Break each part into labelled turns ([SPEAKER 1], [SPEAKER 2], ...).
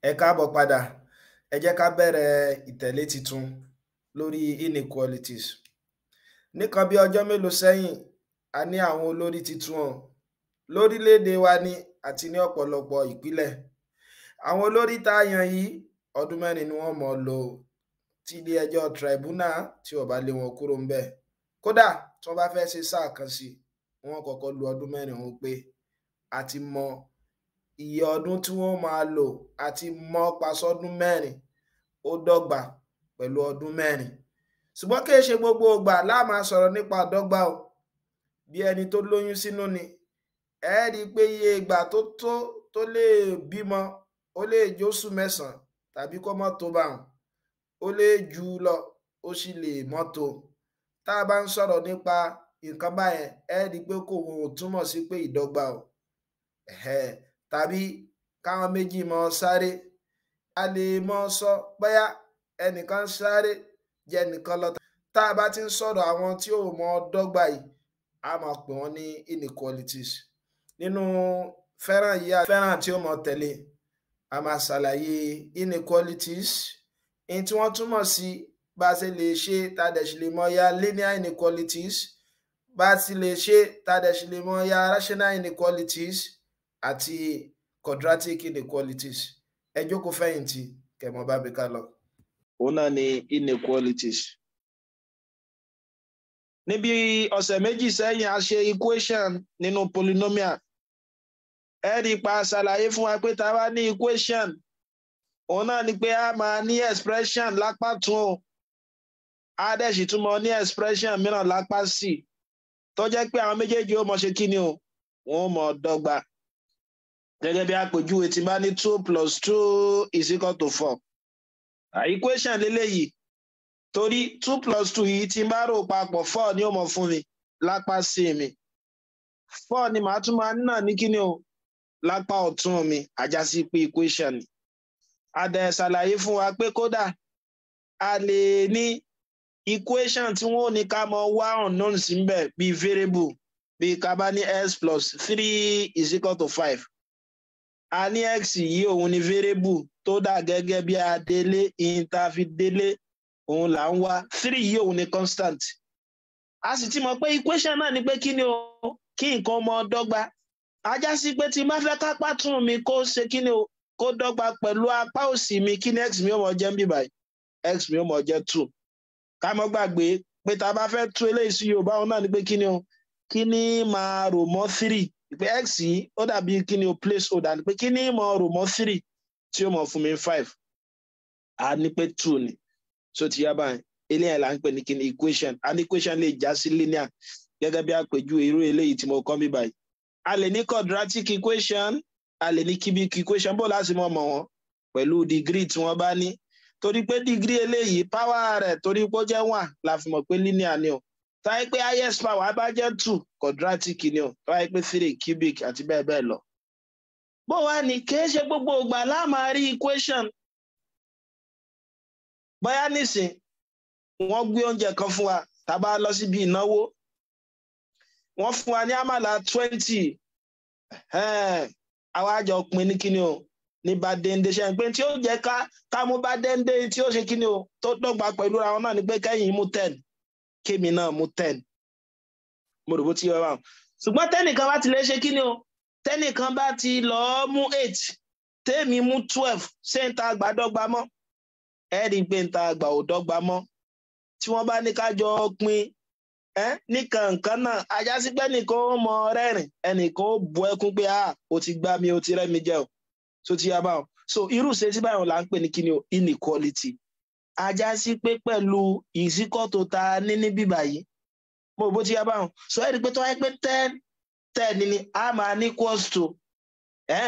[SPEAKER 1] Ẹ káàbọ̀ padà. Ẹ jẹ́ ká bẹ̀rẹ̀ ìtẹ̀lé titun lórí inequalities. Nìkan bí ọjọ́ mélòó sẹ́yìn, a ní àwọn olórí titun hàn lórílẹ̀-èdè wa ní àti ní ọ̀pọ̀lọpọ̀ ìpínlẹ̀. Àwọn olórí tá a yàn yìí, ọdún 4 ni wọ́n mọ̀ lò tí ilé ẹjọ́ tribunal tí ó bá lé wọn kúrò ńbẹ̀. Kódà tí wọ́n bá fẹ́ ṣe sáà kan sí, wọ́n kọ́kọ́ lo ọdún 4 wọn pé a ti mọ iye ọdún tí wọ́n máa lò àti mọ́ pasọ́dún 4 ó dọ́gba pẹ̀lú ọdún 4. Ṣùgbọ́n kì í ṣe gbogbo ìgbà la máa sọ̀rọ̀ nípa dọ́gba o. Bí ẹni tó lóyún sínú ni, ẹ rí i pé iye ìgbà tó lè bímọ ó lè jóṣù 9 tàbí kó má tó báhun, ó lè jù lọ ó sì lè má tó. Tá a bá ń sọ̀rọ̀ nípa nǹkan báyẹn, ẹ rí i pé kò túmọ̀ sí pé ìdọ́gba o. Tàbí káwọn méjì mọ sáré, a lè mọ sọ bóyá ẹnìkan sáré jẹ nìkan lọ. Tá a bá ti ń sọ̀rọ̀ àwọn tí ò mọ dọ́gba yìí, a máa pè wọ́n ní inequalities. Nínú fẹ́ràn tí ó mọ tẹ̀lé, a máa ṣàlàyé inequalities, èyí tí wọ́n túmọ̀ sí bá a ṣe lè ṣe tá a dẹ̀ ṣe lè mọ ya linear inequalities, bá a ṣe lè ṣe tá a dẹ̀ ṣe lè mọ ya rational inequalities àti quadratic inequalities. Ẹ jókòó fẹ̀yìntì kẹ́ mọ bá mi ká lọ.
[SPEAKER 2] Òun náà ni inequalities. Níbi ọ̀sẹ̀ méjì sẹ́yìn a ṣe equation nínú polynomial. Ẹ rí pa ṣàlàyé fún wa pé tá a bá ní equation, òun náà ni pé a máa ní expression lápá tún o. A dẹ̀ sì tún mọ ní expression mìíràn lápá sí. Tó jẹ́ pé àwọn méjèèjì ó mọ ṣe kí ni o, wọ́n mọ dọ́gba. Gẹ́gẹ́ bí àpèjúwe tí bá ní 2 + 2 = 4. Equation lélẹ́yìí. Torí 2 + 2 yìí tí bá rò papọ̀ 4 ni ó mọ fún mi lápá sí mi. 4 ni màá tún máa ní náà ní kí ni o, lápá ọ̀tún mi, àjásí pé equation ni. A dẹ̀ ṣàlàyé fún wa pé kódà a lè ní equation tí wọ́n ní ká mọ wá unknowns ńbẹ̀ bí variable, bí ká bá ní x + 3 = 5. A ní x yìí òun ni variable tó dà gẹ́gẹ́ bí adélé, interfidélé òun là ń wá. 3 yìí òun ni constant. A sì ti mọ̀ pé equation náà ni pé kí ni o, kí nǹkan mọ dọ́gba. Ajá sí pé tí má fẹ́ kápá tún mi kó ṣe kí ni o, kó dọ́gba pẹ̀lú apá òsì mi, kí ni x mi ó mọ jẹ́ ń bí báyìí? X mi ó mọ jẹ́ 2. Ká mọ́ gbàgbé pé tá a bá fẹ́ tú eléyìí sí Yorùbá òun náà ni pé kí ni o, kí ni máa rò mọ́ 3? Pé x yìí ó dàbí kí ni o placeholder, ni pé kí ni mọ rò mọ́ 3 tí ó mọ fún mi 5? A ní pé 2 ni. So ti yá báyìí, eléyìí là ń pè ní kí ni equation. An equation lè já sí linear gẹ́gẹ́ bí àpèjúwe irú eléyìí tí mo kọ́ bí báyìí. A lè ní quadratic equation, a lè ní cubic equation, bó láti mọ̀ wọ́n pẹ̀lú degree tí wọ́n bá ní. Torí pé degree eléyìí power rẹ̀ torí pé ó jẹ́ 1 la fi mọ̀ pé linear ni o. Táyé pé highest power bá jẹ́ 2 quadratic ni o. Táyé pé 3 cubic àti bẹ́ẹ̀ bẹ́ẹ̀ lọ. Bó wá ní kì í ṣe gbogbo ìgbà la máa rí equation. Bóyá nísìn wọ́n gbé oúnjẹ kan fún wa, tá bá lọ síbi ìnáwó. Wọ́n fún wa ní àmàlà 20. Àwa jọ pín ní kíni o, ní bá déndé ṣe pé tí ó jẹ́ ká mú bá déndé tí ó ṣe kíni o, tó dọ́gba pẹ̀lú àwọn náà ni pé kẹ́yìn mú 10, kémi náà mú 10. Mo rò bó ti yọ wá. Ṣùgbọ́n tẹ́nìkan bá ti lè ṣe kíni o, tẹ́nìkan bá ti lọ mú 8, tèmi mú 12, ṣé ń ta àgbà dọ́gba mọ́? Ẹ rí pé ń ta àgbà ò dọ́gba mọ́. Tí wọ́n bá ní ká jọ pín ní kankan náà, ajá sí pé ẹnìkan ó mọ rẹ́rìn, ẹnìkan ó bu ẹkún pé o ti gbá mi, o ti rẹ́ mi jẹ o. So ti yá báwọn. So irú ṣe tí báyọ̀ là ń pè ní kíni o, inequality. Ajá sí pé pẹ̀lú ìsíkọ́tò ta ní bíbà yìí. Mo bó ti yá báwọn. So ẹ rí pé tó wáyé pé 10 ni a máa ní equals to.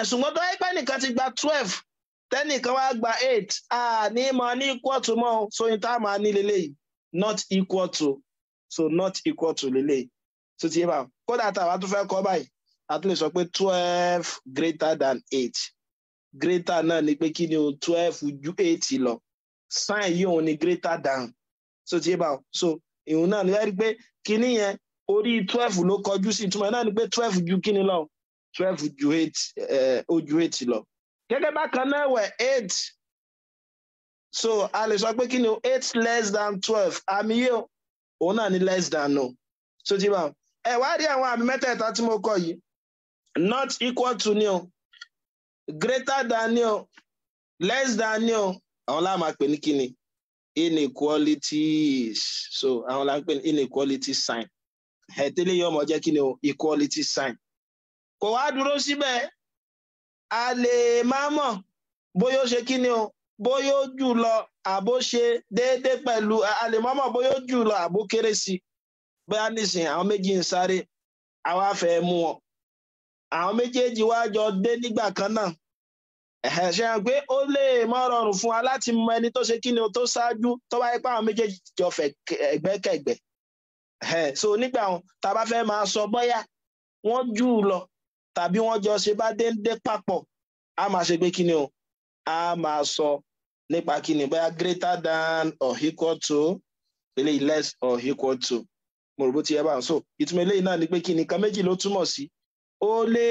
[SPEAKER 2] Ṣùgbọ́n tó wáyé pé ẹnìkan ti gba 12, tẹ́nìkan wá gba 8, a ní mọ ní equal to mọ́. So ní tá a máa ní lélẹ́yìí, not equal to. So not equal to lélẹ́yìí. So ti yé báwọn. Kódà tá a wá tún fẹ́ kọ́ báyìí, a tún lè sọ pé 12 greater than 8. Greater náà ni pé kí ni o, 12 ju 8 lọ. Sign yìí òun ni greater than. So ti yé báwọn. So ìhun náà ni ẹ rí pé kí ni yẹn orí 12 ló kọjú sí, ìtumọ̀ náà ni pé 12 ju kí ni lọ, 12 ju 8, ó ju 8 lọ. gẹ́gẹ́ bákan náà wẹ̀ 8 so a lè sọ pé kí ni o 8 less than 12 àmì yìí o òun náà ni less than o so ti bá ẹ wá rí àwọn àmì mẹ́tẹ̀ẹ̀ta tí mo kọ yìí not equal to ni o greater than ni o less than ni o àwọn la máa pè ní kí ni inequalities so àwọn la ń pè ní inequality sign tẹ́lẹ̀ yìí ọmọ jẹ́ kí ni o equality sign kò wá dúró síbẹ̀ a lè máa mọ̀ bóyá ó ṣe kí ni o bóyá ó jù lọ àbó ṣe déédé pẹ̀lú a lè máa mọ̀ bóyá ó jù lọ àbó kéré sí bóyá nísìnyí àwọn méjì ń sáré àwa fẹ́ mú wọn àwọn méjèèjì wá jọ dé nígbà kan náà ṣe hàn pé ó lè má rọrùn fún wa láti mọ ẹni tó ṣe kí ni o tó ṣáájú tó bá yẹ pé àwọn méjèèjì jọ fẹ́ ẹgbẹ́kẹ̀gbẹ́ so nígbà wọn tá a bá fẹ́ máa sọ bóyá wọ́n jù lọ tàbí wọ́n jọ ṣe bá déédé papọ̀ a máa ṣe pé kí ni o a máa sọ nípa kí ni bóyá greater than or equal to eléyìí less or equal to mo rò bó ti yẹ báwọn so ìtumọ̀ eléyìí náà ni pé kí ni nǹkan méjì ló túmọ̀ sí ó lè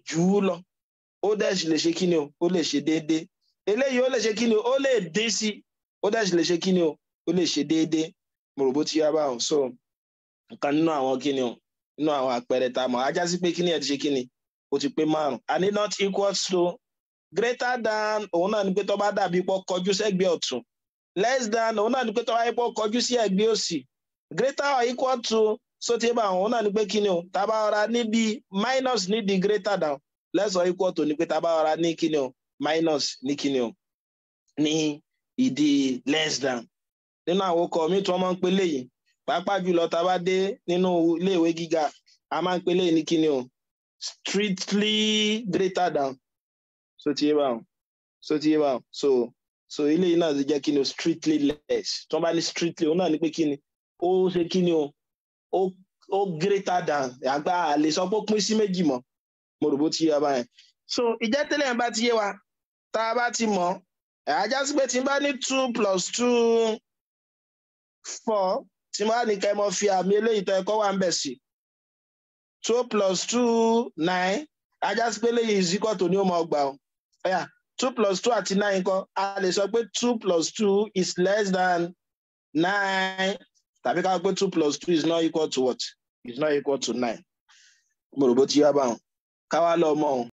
[SPEAKER 2] jù ú lọ ó dẹ̀ sì lè ṣe kí ni o ó lè ṣe déédé eléyìí ó lè ṣe kí ni o ó lè dín sí ó dẹ̀ sì lè ṣe kí ni o ó lè ṣe déédé mo rò bó ti yẹ báwọn so nǹkan nínú àwọn kí ni o nínú àwọn àpẹẹrẹ tá a mọ̀ ajá sí pé kí ni ẹ ti ṣe kí ni ó ti pé 5 and it not equal to greater than òun náà ni pé tó bá dàbí pọ̀ kọjú sẹ́gbẹ̀ẹ́ ọ̀tún less than òun náà ni pé tó bá yẹ pọ̀ kọjú sí ẹ̀gbẹ́ òsì greater or equal to so tí bá òun náà ni pé kí ni o tá bá ọra níbi minus ní di greater than less or equal to ni pé tá bá ọra ní kí ni o minus ní kí ni o ní ìdí less than nínú àwọn ọkọ mi tí wọ́n máa ń pè léyìí pàápàá jùlọ tá bá dé nínú iléèwé gíga a máa ń pè léyìí ní kí ni o strictly greater than so tí bá so eléyìí náà ti jẹ́ kí ni o strictly less tí wọ́n bá ní strictly òun náà ni pé kí ni ó ṣe kí ni o ó greater than àgbà lè sọ pé ó pín sí méjì mọ́ mo rò bó ti yé wa báyẹn so ìjẹ́ tẹ́lẹ̀ yẹn bá ti yé wa tá a bá ti mọ̀ ajá sí pé tí n bá ní 2 + 2 4 tí mo bá ní kẹ́ mọ́ fi àmì eléyìí tó ẹ̀kọ́ wà ń bẹ̀ sí 2 + 2 9 ajá sí pé eléyìí is equal to ní ó mọ̀ gbà ó 2 + 2 àti 9 kọ́ a lè sọ pé 2 + 2 is less than 9 tàbí ká pé 2 + 2 is not equal to what? Is not equal to 9. Mo rò bó ti yá báwọn ká wá lọ mọ̀ ọ́n.